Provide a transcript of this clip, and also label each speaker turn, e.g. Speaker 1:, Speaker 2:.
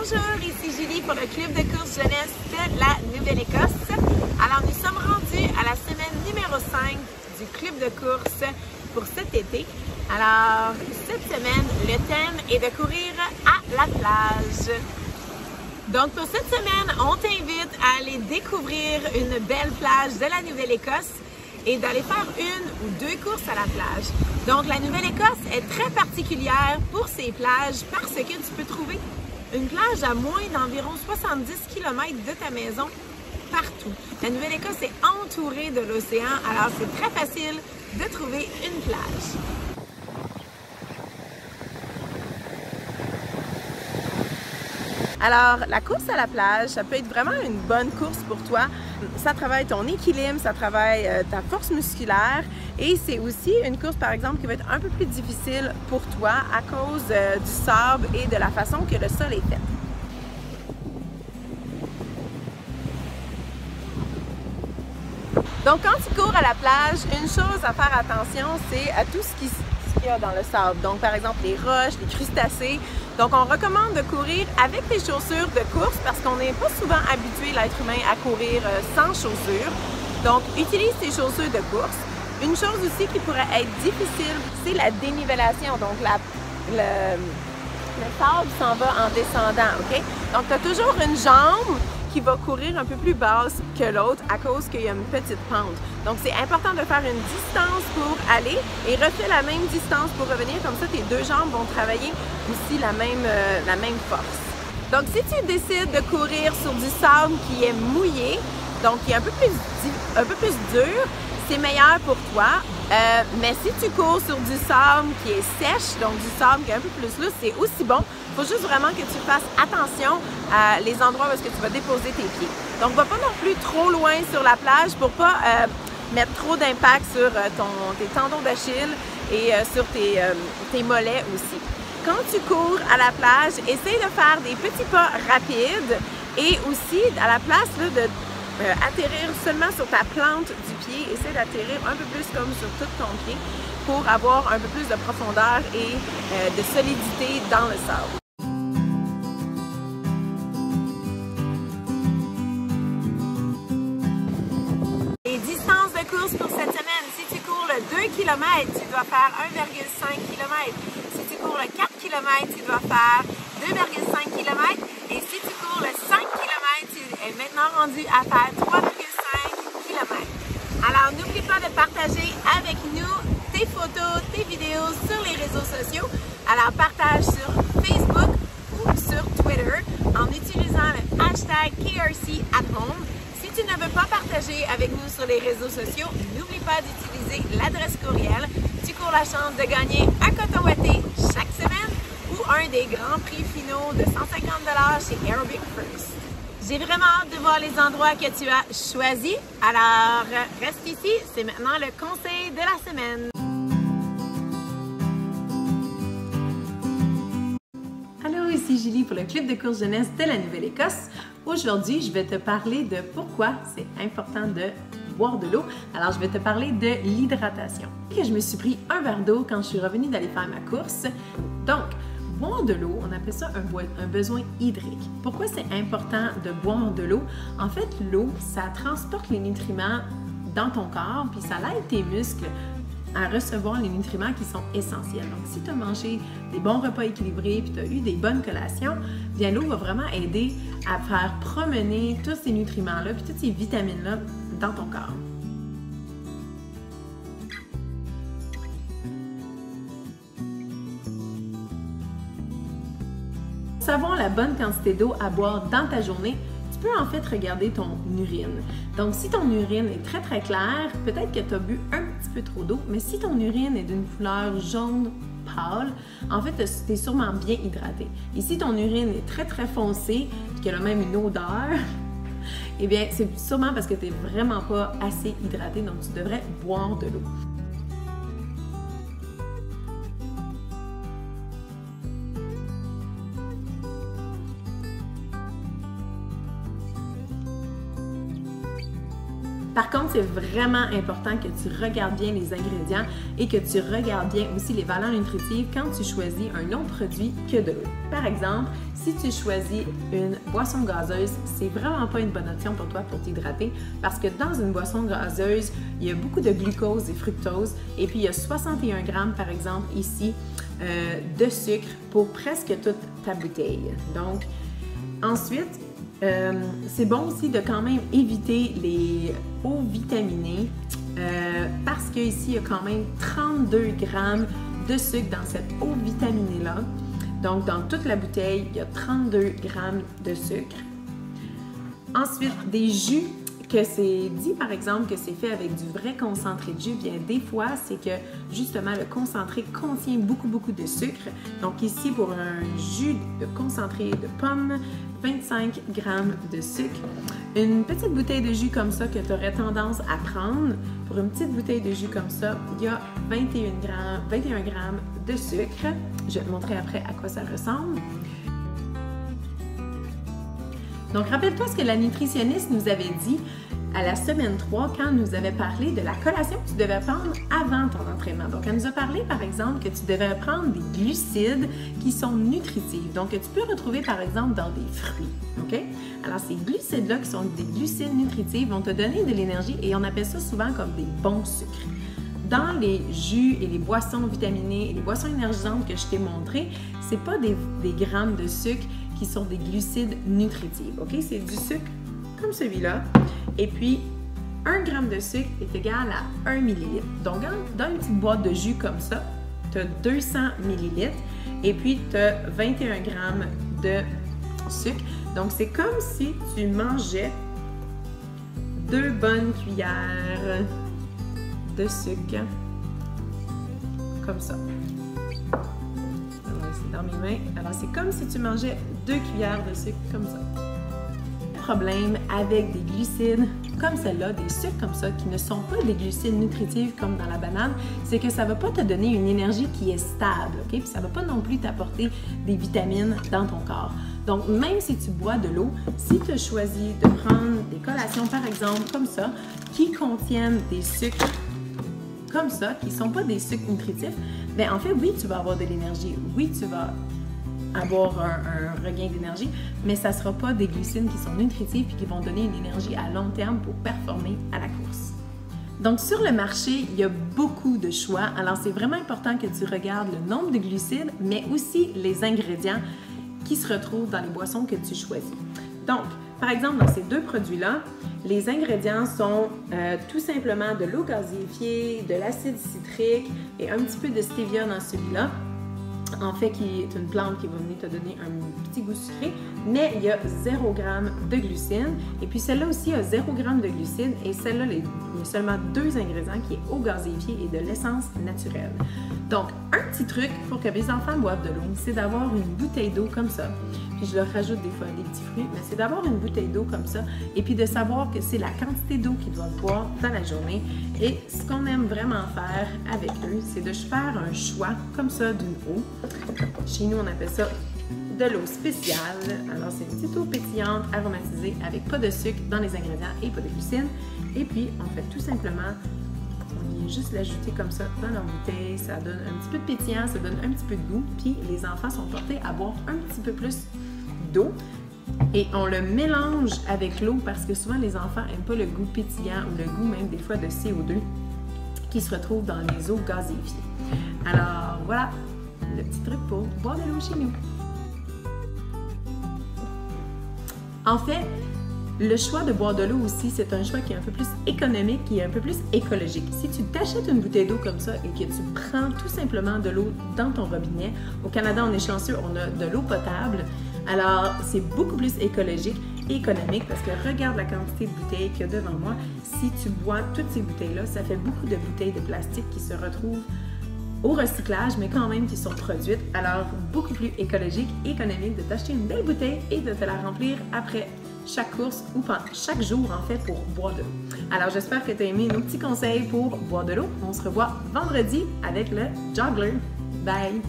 Speaker 1: Bonjour, ici Julie pour le Club de course jeunesse de la Nouvelle-Écosse. Alors, nous sommes rendus à la semaine numéro 5 du Club de course pour cet été. Alors, cette semaine, le thème est de courir à la plage. Donc, pour cette semaine, on t'invite à aller découvrir une belle plage de la Nouvelle-Écosse et d'aller faire une ou deux courses à la plage. Donc, la Nouvelle-Écosse est très particulière pour ses plages parce que tu peux trouver une plage à moins d'environ 70 km de ta maison partout. La Nouvelle-Écosse est entourée de l'océan, alors c'est très facile de trouver une plage. Alors, la course à la plage, ça peut être vraiment une bonne course pour toi. Ça travaille ton équilibre, ça travaille ta force musculaire et c'est aussi une course, par exemple, qui va être un peu plus difficile pour toi à cause du sable et de la façon que le sol est fait. Donc, quand tu cours à la plage, une chose à faire attention, c'est à tout ce qu'il y a dans le sable. Donc, par exemple, les roches, les crustacés. Donc, on recommande de courir avec des chaussures de course parce qu'on n'est pas souvent habitué, l'être humain, à courir sans chaussures. Donc, utilise tes chaussures de course. Une chose aussi qui pourrait être difficile, c'est la dénivellation. Donc, le sable s'en va en descendant, OK? Donc, tu as toujours une jambe qui va courir un peu plus basse que l'autre à cause qu'il y a une petite pente. Donc, c'est important de faire une distance pour aller et refais la même distance pour revenir. Comme ça, tes deux jambes vont travailler aussi la même force. Donc, si tu décides de courir sur du sable qui est mouillé, donc qui est un peu plus dur, c'est meilleur pour toi. Mais si tu cours sur du sable qui est sèche, donc du sable qui est un peu plus lourd, c'est aussi bon. Il faut juste vraiment que tu fasses attention à les endroits où est-ce que tu vas déposer tes pieds. Donc, va pas non plus trop loin sur la plage pour pas mettre trop d'impact sur tes tendons d'Achille et sur tes mollets aussi. Quand tu cours à la plage, essaye de faire des petits pas rapides et aussi à la place là, de atterrir seulement sur ta plante du pied. Essaye d'atterrir un peu plus comme sur tout ton pied pour avoir un peu plus de profondeur et de solidité dans le sable. Les distances de course pour cette semaine, si tu cours le 2 km, tu dois faire 1,5 km. Si tu cours le 4 km, tu dois faire 2,5 km. Et si tu cours le 5 km, tu es maintenant rendu à faire 3,5 km. Alors, n'oublie pas de partager avec nous tes photos, tes vidéos sur les réseaux sociaux. Alors, partage sur Facebook ou sur Twitter en utilisant le hashtag KRC@home. Si tu ne veux pas partager avec nous sur les réseaux sociaux, n'oublie pas d'utiliser l'adresse courriel. Tu cours la chance de gagner un coton ouaté chaque semaine ou un des grands prix finaux de 150 $ chez Aerobic First. J'ai vraiment hâte de voir les endroits que tu as choisis. Alors, reste ici, c'est maintenant le conseil de la semaine. Allô, ici Julie pour le Club de course jeunesse de la Nouvelle-Écosse. Aujourd'hui, je vais te parler de pourquoi c'est important de boire de l'eau. Alors, je vais te parler de l'hydratation. Je me suis pris un verre d'eau quand je suis revenue d'aller faire ma course. Donc, boire de l'eau, on appelle ça un besoin hydrique. Pourquoi c'est important de boire de l'eau? En fait, l'eau, ça transporte les nutriments dans ton corps, puis ça aide tes muscles à recevoir les nutriments qui sont essentiels. Donc, si tu as mangé des bons repas équilibrés, puis tu as eu des bonnes collations, bien l'eau va vraiment aider à faire promener tous ces nutriments-là, puis toutes ces vitamines-là dans ton corps. Pour savoir la bonne quantité d'eau à boire dans ta journée, tu peux en fait regarder ton urine. Donc, si ton urine est très très claire, peut-être que tu as bu un petit peu trop d'eau, mais si ton urine est d'une couleur jaune pâle, en fait, tu es sûrement bien hydraté. Et si ton urine est très très foncée, et qu'elle a même une odeur, eh bien, c'est sûrement parce que tu n'es vraiment pas assez hydraté, donc tu devrais boire de l'eau. Par contre, c'est vraiment important que tu regardes bien les ingrédients et que tu regardes bien aussi les valeurs nutritives quand tu choisis un autre produit que de l'eau. Par exemple, si tu choisis une boisson gazeuse, c'est vraiment pas une bonne option pour toi pour t'hydrater parce que dans une boisson gazeuse, il y a beaucoup de glucose et fructose et puis il y a 61 grammes, par exemple, ici, de sucre pour presque toute ta bouteille. Donc, ensuite, c'est bon aussi de quand même éviter les eaux vitaminées parce qu'ici, il y a quand même 32 grammes de sucre dans cette eau vitaminée-là. Donc, dans toute la bouteille, il y a 32 grammes de sucre. Ensuite, des jus, que c'est dit par exemple que c'est fait avec du vrai concentré de jus, bien des fois, c'est que justement le concentré contient beaucoup de sucre. Donc ici, pour un jus de concentré de pommes, 25 grammes de sucre. Une petite bouteille de jus comme ça que tu aurais tendance à prendre, pour une petite bouteille de jus comme ça, il y a 21 grammes de sucre. Je vais te montrer après à quoi ça ressemble. Donc, rappelle-toi ce que la nutritionniste nous avait dit à la semaine 3 quand elle nous avait parlé de la collation que tu devais prendre avant ton entraînement. Donc, elle nous a parlé, par exemple, que tu devais prendre des glucides qui sont nutritifs. Donc, que tu peux retrouver, par exemple, dans des fruits. OK? Alors, ces glucides-là, qui sont des glucides nutritifs, vont te donner de l'énergie et on appelle ça souvent comme des bons sucres. Dans les jus et les boissons vitaminées et les boissons énergisantes que je t'ai montrées, c'est pas des grammes de sucre qui sont des glucides nutritifs. OK? C'est du sucre comme celui-là. Et puis, 1 gramme de sucre est égal à 1 millilitre. Donc, dans une petite boîte de jus comme ça, tu as 200 millilitres et puis tu as 21 grammes de sucre. Donc, c'est comme si tu mangeais 2 bonnes cuillères de sucre, comme ça. Alors, c'est dans mes mains. Alors, c'est comme si tu mangeais 2 cuillères de sucre, comme ça. Le problème avec des glucides comme celle-là, des sucres comme ça, qui ne sont pas des glucides nutritifs comme dans la banane, c'est que ça ne va pas te donner une énergie qui est stable, OK? Puis ça ne va pas non plus t'apporter des vitamines dans ton corps. Donc, même si tu bois de l'eau, si tu choisis de prendre des collations, par exemple, comme ça, qui contiennent des sucres comme ça, qui ne sont pas des sucres nutritifs, bien en fait, oui, tu vas avoir de l'énergie, oui, tu vas avoir un regain d'énergie, mais ça ne sera pas des glucides qui sont nutritifs et qui vont donner une énergie à long terme pour performer à la course. Donc, sur le marché, il y a beaucoup de choix. Alors, c'est vraiment important que tu regardes le nombre de glucides, mais aussi les ingrédients qui se retrouvent dans les boissons que tu choisis. Donc, par exemple, dans ces deux produits-là, les ingrédients sont tout simplement de l'eau gazéifiée, de l'acide citrique et un petit peu de stevia dans celui-là. En fait, qui est une plante qui va venir te donner un petit goût sucré, mais il y a 0 g de glucides. Et puis celle-là aussi a 0 g de glucides et celle-là, il y a seulement 2 ingrédients qui est eau gazéifiée et de l'essence naturelle. Donc, un petit truc pour que mes enfants boivent de l'eau, c'est d'avoir une bouteille d'eau comme ça. Puis je leur rajoute des fois des petits fruits, mais c'est d'avoir une bouteille d'eau comme ça et puis de savoir que c'est la quantité d'eau qu'ils doivent boire dans la journée. Et ce qu'on aime vraiment faire avec eux, c'est de faire un choix comme ça d'une eau. Chez nous, on appelle ça de l'eau spéciale. Alors, c'est une petite eau pétillante, aromatisée, avec pas de sucre dans les ingrédients et pas de glucides. Et puis, on fait tout simplement, on vient juste l'ajouter comme ça dans leur bouteille. Ça donne un petit peu de pétillant, ça donne un petit peu de goût. Puis, les enfants sont portés à boire un petit peu plus d'eau. Et on le mélange avec l'eau parce que souvent, les enfants n'aiment pas le goût pétillant ou le goût même des fois de CO2 qui se retrouve dans les eaux gazéifiées. Alors, voilà le petit truc pour boire de l'eau chez nous. En fait, le choix de boire de l'eau aussi, c'est un choix qui est un peu plus économique, qui est un peu plus écologique. Si tu t'achètes une bouteille d'eau comme ça et que tu prends tout simplement de l'eau dans ton robinet, au Canada, on est chanceux, on a de l'eau potable, alors c'est beaucoup plus écologique et économique parce que regarde la quantité de bouteilles qu'il y a devant moi. Si tu bois toutes ces bouteilles-là, ça fait beaucoup de bouteilles de plastique qui se retrouvent au recyclage, mais quand même qui sont produites. Alors, beaucoup plus écologique et économique de t'acheter une belle bouteille et de te la remplir après chaque course ou chaque jour, en fait, pour boire de l'eau. Alors, j'espère que tu as aimé nos petits conseils pour boire de l'eau. On se revoit vendredi avec le Joggler. Bye!